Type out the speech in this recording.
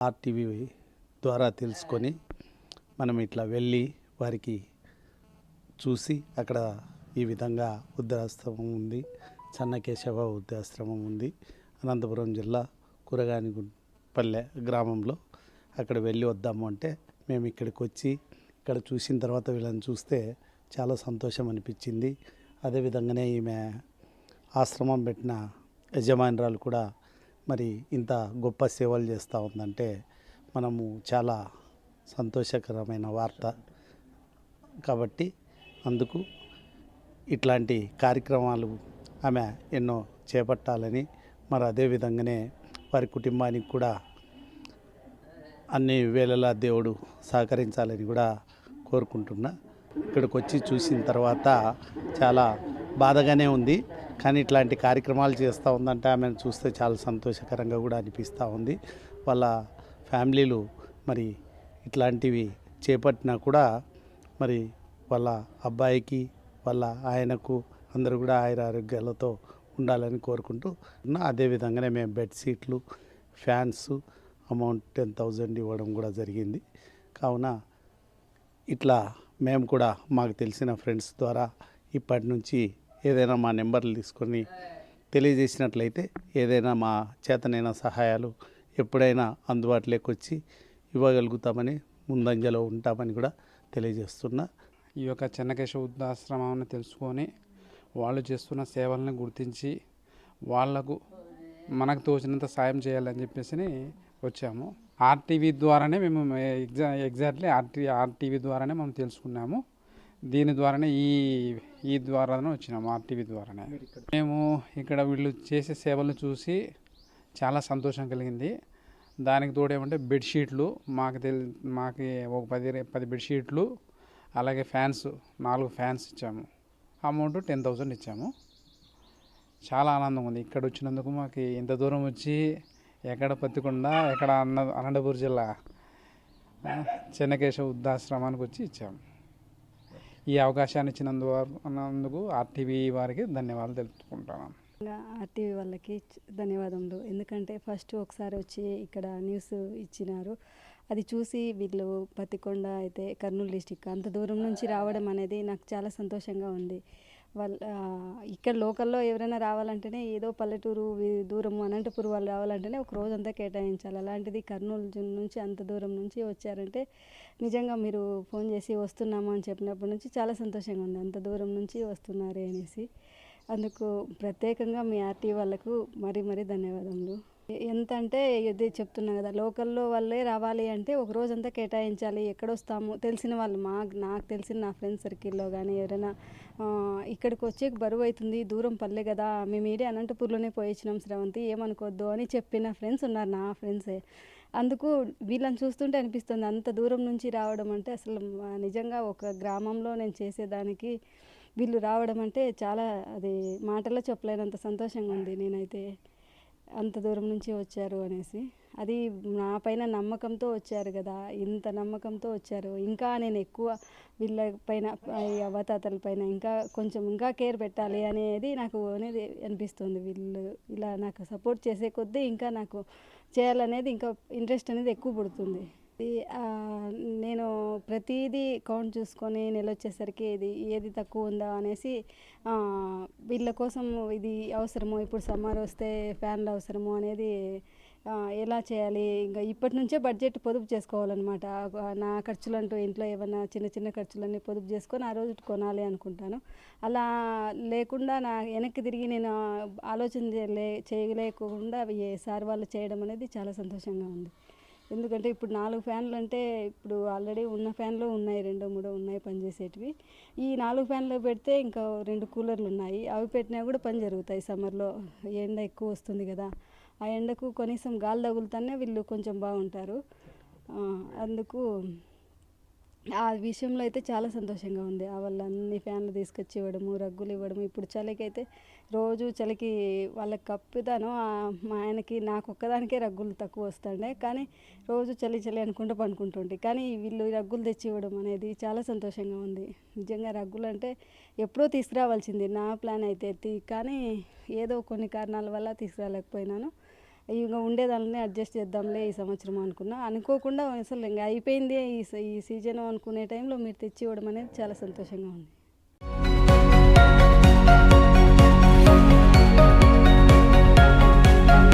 RTV ద్వారా తెలుసుకొని మనం ఇట్లా వెళ్ళి వారికి చూసి అక్కడ ఈ విధంగా వృద్ధాశ్రమం ఉంది, చెన్నకేశవ వృద్ధాశ్రమం ఉంది, అనంతపురం జిల్లా కురగానిపల్లె గ్రామంలో. అక్కడ వెళ్ళి వద్దాము అంటే మేము ఇక్కడికి వచ్చి ఇక్కడ చూసిన తర్వాత వీళ్ళని చూస్తే చాలా సంతోషం అనిపించింది. అదేవిధంగానే ఈమె ఆశ్రమం పెట్టిన యజమానురాలు కూడా మరి ఇంత గొప్ప సేవలు చేస్తూ ఉందంటే మనము చాలా సంతోషకరమైన వార్త. కాబట్టి అందుకు ఇట్లాంటి కార్యక్రమాలు ఆమె ఎన్నో చేపట్టాలని, మరి అదేవిధంగానే వారి కుటుంబానికి కూడా అన్ని వేళలా దేవుడు సహకరించాలని కూడా కోరుకుంటున్నా. ఇక్కడికి వచ్చి చూసిన తర్వాత చాలా బాధగానే ఉంది, కానీ ఇట్లాంటి కార్యక్రమాలు చేస్తూ ఉందంటే ఆమెను చూస్తే చాలా సంతోషకరంగా కూడా అనిపిస్తూ ఉంది. వాళ్ళ ఫ్యామిలీలు మరి ఇట్లాంటివి చేపట్టినా కూడా మరి వాళ్ళ అబ్బాయికి వాళ్ళ ఆయనకు అందరూ కూడా ఆరోగ్యాలతో ఉండాలని కోరుకుంటూ అదేవిధంగానే మేము బెడ్షీట్లు, ఫ్యాన్స్ అమౌంట్ 10,000 ఇవ్వడం కూడా జరిగింది. కావున ఇట్లా మేము కూడా మాకు తెలిసిన ఫ్రెండ్స్ ద్వారా ఇప్పటి నుంచి ఏదైనా మా నెంబర్లు తీసుకొని తెలియజేసినట్లయితే ఏదైనా మా చేతనైన సహాయాలు ఎప్పుడైనా అందుబాటులోకి వచ్చి ఇవ్వగలుగుతామని ముందంజలో ఉంటామని కూడా తెలియజేస్తున్నా. ఈ యొక్క చెన్నకేశవ వృద్ధాశ్రమాన్ని తెలుసుకొని వాళ్ళు చేస్తున్న సేవలను గుర్తించి వాళ్లకు మనకు తోచినంత సాయం చేయాలని చెప్పేసి వచ్చాము. ఆర్టీవీ ద్వారానే మేము ఎగ్జాక్ట్లీ ఆర్టీవీ ద్వారానే మనం తెలుసుకున్నాము. దీని ద్వారానే ఈ ద్వారానే వచ్చినాము, ఆర్టీవీ ద్వారానే. మేము ఇక్కడ వీళ్ళు చేసే సేవలను చూసి చాలా సంతోషం కలిగింది. దానికి తోడేమంటే బెడ్షీట్లు మాకు ఒక 10 బెడ్షీట్లు, అలాగే ఫ్యాన్స్ 4 ఫ్యాన్స్ ఇచ్చాము. అమౌంట్ 10,000 ఇచ్చాము. చాలా ఆనందంగా ఉంది ఇక్కడ వచ్చినందుకు. మాకు ఇంత దూరం వచ్చి ఎక్కడ పత్తికొండ, ఎక్కడ అనంతపురం జిల్లా చెన్నకేశవ వృద్ధాశ్రమానికి వచ్చి ఇచ్చాము. ఈ అవకాశాన్ని ఇచ్చినందుకు ఆర్టీవీ వారికి ధన్యవాదాలు తెలుపుకుంటాను. ఆర్టీవీ వాళ్ళకి ధన్యవాదములు. ఎందుకంటే ఫస్ట్ ఒకసారి వచ్చి ఇక్కడ న్యూస్ ఇచ్చినారు. అది చూసి వీళ్ళు పత్తికొండ అయితే కర్నూలు డిస్టిక్ అంత దూరం నుంచి రావడం అనేది నాకు చాలా సంతోషంగా ఉంది. ఇక్కడ లోకల్లో ఎవరైనా రావాలంటేనే ఏదో పల్లెటూరు దూరము అనంతపురం వాళ్ళు రావాలంటేనే ఒక రోజంతా కేటాయించాలి. అలాంటిది కర్నూలు నుంచి అంత దూరం నుంచి వచ్చారంటే నిజంగా మీరు ఫోన్ చేసి వస్తున్నాము అని చెప్పినప్పటి నుంచి చాలా సంతోషంగా ఉంది. అంత దూరం నుంచి వస్తున్నారే అనేసి అందుకు ప్రత్యేకంగా మీ ఆర్టీవీ వాళ్ళకు మరీ ధన్యవాదములు. ఎంత అంటే ఇది చెప్తున్నా కదా, లోకల్లో వాళ్ళే రావాలి అంటే ఒక రోజంతా కేటాయించాలి. ఎక్కడొస్తాము తెలిసిన వాళ్ళు నాకు తెలిసిన నా ఫ్రెండ్స్ సర్కిల్లో కానీ ఎవరైనా ఇక్కడికి వచ్చే బరువు అవుతుంది, దూరం పల్లె కదా, మేము ఈడే అనంతపూర్లోనే పోయించినాం శ్రవంతి ఏమనుకోవద్దు అని చెప్పిన ఫ్రెండ్స్ ఉన్నారు, నా ఫ్రెండ్సే. అందుకు వీళ్ళని చూస్తుంటే అనిపిస్తుంది అంత దూరం నుంచి రావడం అంటే అసలు నిజంగా ఒక గ్రామంలో నేను చేసేదానికి వీళ్ళు రావడం అంటే చాలా అది మాటల్లో చెప్పలేనంత సంతోషంగా ఉంది. నేనైతే అంత దూరం నుంచి వచ్చారు అనేసి, అది నా పైన నమ్మకంతో వచ్చారు కదా, ఇంత నమ్మకంతో వచ్చారు. ఇంకా నేను ఎక్కువ వీళ్ళ పైన అవతాతల పైన ఇంకా కేర్ పెట్టాలి అనేది నాకు అనేది అనిపిస్తుంది. వీళ్ళు ఇలా నాకు సపోర్ట్ చేసే కొద్దీ ఇంకా నాకు చేయాలనేది ఇంకా ఇంట్రెస్ట్ అనేది ఎక్కువ పుడుతుంది. నేను ప్రతిదీ కౌంట్ చూసుకొని నెల వచ్చేసరికి ఏది తక్కువ ఉందా అనేసి వీళ్ళ కోసం ఇది అవసరమో, ఇప్పుడు సమ్మర్ వస్తే ఫ్యాన్లు అవసరమో అనేది ఎలా చేయాలి, ఇంకా ఇప్పటి నుంచే బడ్జెట్ పొదుపు చేసుకోవాలన్నమాట. నా ఖర్చులంటూ ఇంట్లో ఏమైనా చిన్న ఖర్చులన్నీ పొదుపు చేసుకొని ఆ రోజు కొనాలి అనుకుంటాను. అలా లేకుండా నా వెనక్కి తిరిగి నేను ఆలోచన చేయలేకుండా సార్ వాళ్ళు చేయడం అనేది చాలా సంతోషంగా ఉంది. ఎందుకంటే ఇప్పుడు 4 ఫ్యాన్లు అంటే ఇప్పుడు ఆల్రెడీ ఉన్న ఫ్యాన్లు ఉన్నాయి, 2-3 ఉన్నాయి పనిచేసేటివి. ఈ 4 ఫ్యాన్లు పెడితే ఇంకా 2 కూలర్లు ఉన్నాయి, అవి పెట్టినా కూడా పని జరుగుతాయి. సమ్మర్లో ఎండ ఎక్కువ వస్తుంది కదా, ఆ ఎండకు కనీసం గాలి తగులుతానే వీళ్ళు కొంచెం బాగుంటారు. అందుకు ఆ విషయంలో అయితే చాలా సంతోషంగా ఉంది. వాళ్ళ అన్ని ఫ్యాన్లు తీసుకొచ్చి ఇవ్వడము, రగ్గులు ఇవ్వడము. ఇప్పుడు చలికి అయితే రోజు చలికి వాళ్ళకి కప్పుతాను. మా ఆయనకి నాకు ఒక్కదానికే రగ్గులు తక్కువ వస్తుండే, కానీ రోజు చలి అనుకుంటూ పనుకుంటుంటే, కానీ వీళ్ళు రగ్గులు తెచ్చి ఇవ్వడం అనేది చాలా సంతోషంగా ఉంది. నిజంగా రగ్గులు అంటే ఎప్పుడో తీసుకురావాల్సింది నా ప్లాన్ అయితే, కానీ ఏదో కొన్ని కారణాల వల్ల తీసుకురాలేకపోయినాను. ఇక ఉండేదాన్ని అడ్జస్ట్ చేద్దాంలే ఈ సంవత్సరం అనుకున్నా. అనుకోకుండా అసలు ఇంకా అయిపోయింది ఈ సీజన్ అనుకునే టైంలో మీరు తెచ్చి ఇవ్వడం అనేది చాలా సంతోషంగా ఉంది.